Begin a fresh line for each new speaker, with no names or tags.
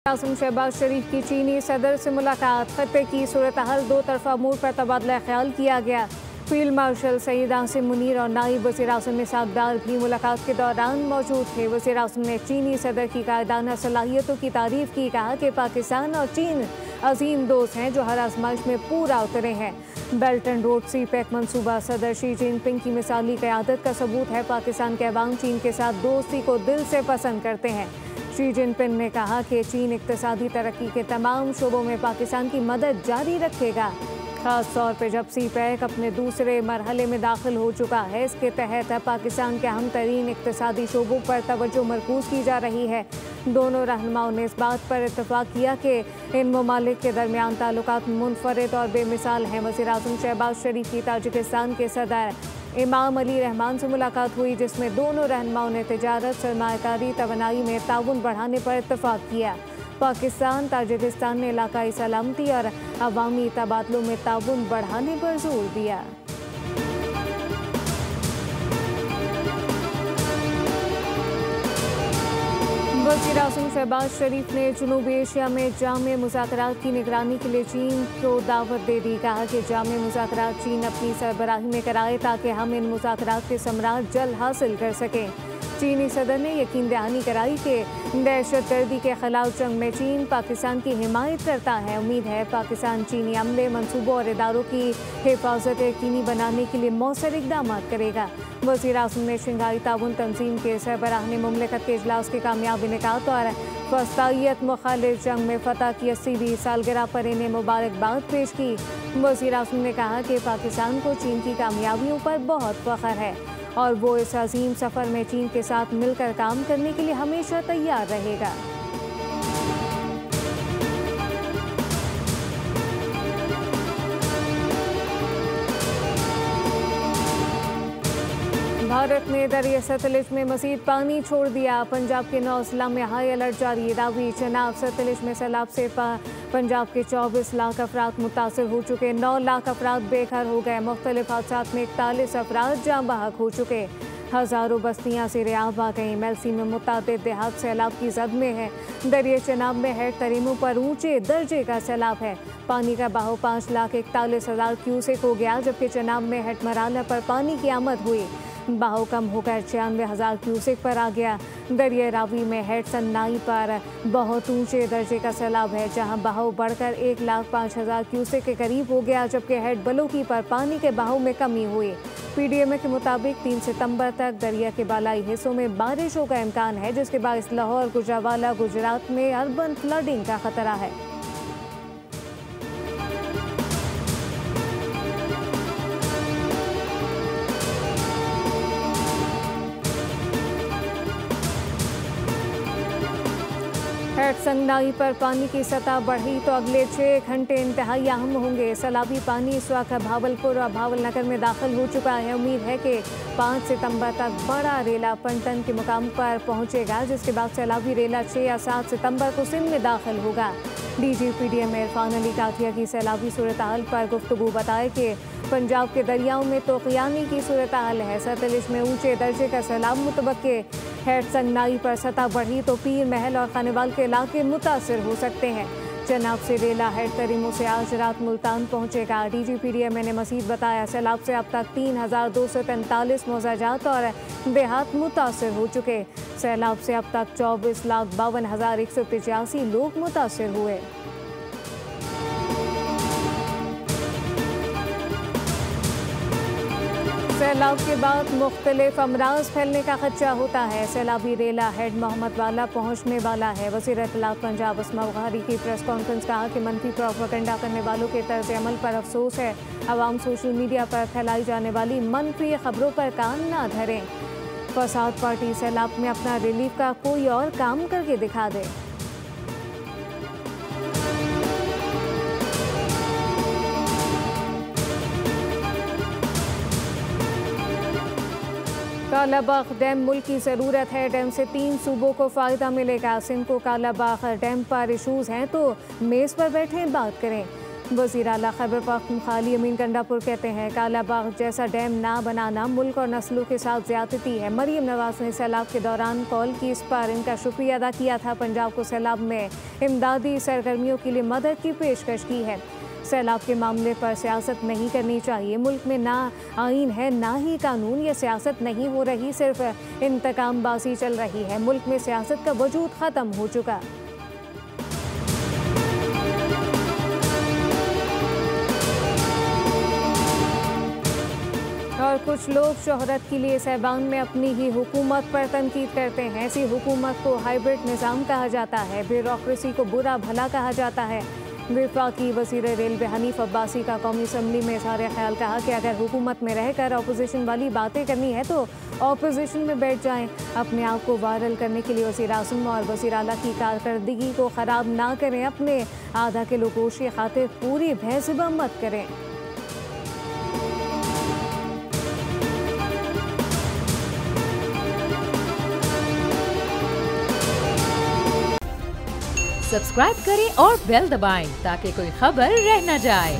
आजम शहबाज शरीफ की चीनी सदर से मुलाकात, खत्ते की सूरत हाल दो तरफा अमूर पर तबादला ख्याल किया गया। फील्ड मार्शल सईद आसिम मुनीर और नायब वज़ीर आज़म इसहाक़ डार भी मुलाकात के दौरान मौजूद थे। वज़ीर आज़म ने चीनी सदर की कायदाना सलाहियतों की तारीफ की, कहा कि पाकिस्तान और चीन अजीम दोस्त हैं जो हर आजमाइश में पूरा उतरे हैं। Belt and road CPEC मनसूबा सदर शी जिनपिंग की मिसाली क़यादत का सबूत है। पाकिस्तान के अवाम चीन के साथ दोस्ती को दिल से पसंद करते हैं। शी जिनपिंग ने कहा कि चीन इक़्तिसादी तरक्की के तमाम शोबों में पाकिस्तान की मदद जारी रखेगा, ख़ास तौर पर जब सी पैक अपने दूसरे मरहले में दाखिल हो चुका है। इसके तहत पाकिस्तान के अहम तरीन इक़्तिसादी शोबों पर तवज्जो मरकूज़ की जा रही है। दोनों रहनुमाओं ने इस बात पर इत्तफ़ाक़ किया कि इन ममालिक के दरमियान ताल्लुकात मुनफ़रिद और बेमिसाल हैं। वज़ीर आज़म शहबाज शरीफ की ताजिकिस्तान के सदर इमाम अली रहमान से मुलाकात हुई, जिसमें दोनों रहनुमाओं ने तिजारत, सरमायाकारी, तवानाई में ताउन बढ़ाने पर इत्तफ़ाक़ किया। पाकिस्तान ताजिकिस्तान ने इलाकाई सलामती और अवामी तबादलों में ताउन बढ़ाने पर जोर दिया। वज़ीर आज़म शहबाज शरीफ ने जनूबी एशिया में जामे मुज़ाकरात की निगरानी के लिए चीन को दावत दे दी। कहा कि जामे मुज़ाकरात चीन अपनी सरबराही में कराए ताकि हम इन मुज़ाकरात के समरात जल्द हासिल कर सकें। चीनी सदर ने यकीन दहानी कराई कि दहशत गर्दी के खिलाफ जंग में चीन पाकिस्तान की हिमायत करता है। उम्मीद है पाकिस्तान चीनी अमले, मनसूबों और इदारों की हिफाजत यकीनी बनाने के लिए मौसर इक़दाम करेगा। वज़ीर आज़म ने शंघाई ताउन तंजीम के सरबराह मुमलिकत के इजलास के कामयाब इनेकात और फसाइयत मुखालिफ जंग में फ़तह की 80वीं सालगिरह पर इन्हें मुबारकबाद पेश की। वज़ीर आज़म ने कहा कि पाकिस्तान को चीन की कामयाबियों पर बहुत फ़ख्र है और वो इस अजीम सफ़र में चीन के साथ मिलकर काम करने के लिए हमेशा तैयार रहेगा। भारत ने दरिया सतलुज में मज़ीद पानी छोड़ दिया। पंजाब के 9 अजला में हाई अलर्ट जारी। रावी, चनाब, सतलुज में सैलाब से पंजाब के 24 लाख अफराद मुतासर हो चुके। 9 लाख अफराद बेघर हो गए। मुख्तलिफ हादसात में 41 अफराद जाँ बहक हो चुके। हज़ारों बस्तियाँ ज़ेर-ए-आब आ गईं। मेलसी में मुतादिद देहात सैलाब की जद में है। दरिया चनाब में हेड तरीमों पर ऊँचे दर्जे का सैलाब है। पानी का बहाव 5,41,000 क्यूसेक हो गया, जबकि चनाब में हेड मराला पर पानी की आमद हुई। बहाव कम होकर 96,000 क्यूसेक पर आ गया। दरिया रावी में हेड सन्नाई पर बहुत ऊंचे दर्जे का सैलाब है, जहां बहाव बढ़कर 1,05,000 क्यूसेक के करीब हो गया, जबकि हेड बलोकी पर पानी के बहाव में कमी हुई। PDMA के मुताबिक 3 सितंबर तक दरिया के बालाई हिस्सों में बारिशों का इम्कान है, जिसके बायस लाहौर, गुजरावाला, गुजरात में अर्बन फ्लडिंग का खतरा है। हेड संगनाई पर पानी की सतह बढ़ी तो अगले 6 घंटे इंतहाई अहम होंगे। सैलाबी पानी इस वक्त भावलपुर और भावलनगर में दाखिल हो चुका है। उम्मीद है कि 5 सितंबर तक बड़ा रेला पंटन के मुकाम पर पहुंचेगा, जिसके बाद सैलाबी रेला 6 या 7 सितंबर को सिंध में दाखिल होगा। DG PDMA इरफान अली काठिया की सैलाबी सूरत हाल पर गुफ्तगू बताए कि पंजाब के दरियाओं में तोक़यानी की सूरत हाल है। सतलुज में ऊंचे दर्जे का सैलाब मुतवक्के। हेड संगनाई पर सतह बढ़ी तो पीर महल और खानेवाल के इलाके मुतासर हो सकते हैं। चनाब से रेला हेड तरीमों से आज रात मुल्तान पहुंचेगा। DG PDMA ने मज़ीद बताया सैलाब से अब तक 3,243 मौज़ाजात और देहात मुतासर हो चुके। सैलाब से अब तक 24,52,185 लोग मुतासर हुए। सैलाब के बाद मुख्तलिफ अमराज फैलने का खदशा होता है। सैलाबी रेला हेड मोहम्मद वाला पहुँचने वाला है। वज़ीर इत्तलात पंजाब अस्मा गहारी की प्रेस कॉन्फ्रेंस कहा कि मनफी प्रोपेगेंडा करने वालों के तर्ज अमल पर अफसोस है। अवाम सोशल मीडिया पर फैलाई जाने वाली मनफी खबरों पर कान ना धरें। फसाद पार्टी सैलाब में अपना रिलीफ का कोई और काम करके दिखा दे। कालाबाग डैम मुल्क की ज़रूरत है। डैम से 3 सूबों को फ़ायदा मिलेगा। सिंध को कालाबाग डैम पर इशूज़ हैं तो मेज़ पर बैठें बात करें। वज़ीर आला खैबर पख्तूनख्वा अमीन कंडापुर कहते हैं कालाबाग जैसा डैम ना बनाना मुल्क और नस्लों के साथ ज्यादती है। मरीम नवाज ने सैलाब के दौरान कॉल की, इस पर इनका शुक्रिया अदा किया था। पंजाब को सैलाब में इमदादी सरगर्मियों के लिए मदद की पेशकश की है। सैलाब के मामले पर सियासत नहीं करनी चाहिए। मुल्क में ना आईन है ना ही कानून। ये सियासत नहीं हो रही, सिर्फ इंतकामबाजी चल रही है। मुल्क में सियासत का वजूद ख़त्म हो चुका। और कुछ लोग शोहरत के लिए सहबान में अपनी ही हुकूमत पर तनकीद करते हैं। ऐसी हुकूमत को हाइब्रिड निज़ाम कहा जाता है। ब्यूरोक्रेसी को बुरा भला कहा जाता है। वफाकी वज़ीर रेलवे हनीफ अब्बासी का कौमी असम्बली में इज़हार ख्याल कहा कि अगर हुकूमत में रहकर अपोजिशन वाली बातें करनी है तो अपोजिशन में बैठ जाएं। अपने आप को वायरल करने के लिए वज़ीर आज़म और वज़ीर आला की कारकर्दगी को ख़राब ना करें। अपने आधा किलो गोश्त की खातिर पूरी भैंसबा मत करें।
सब्सक्राइब करें और बेल दबाएं ताकि कोई खबर रह न जाए।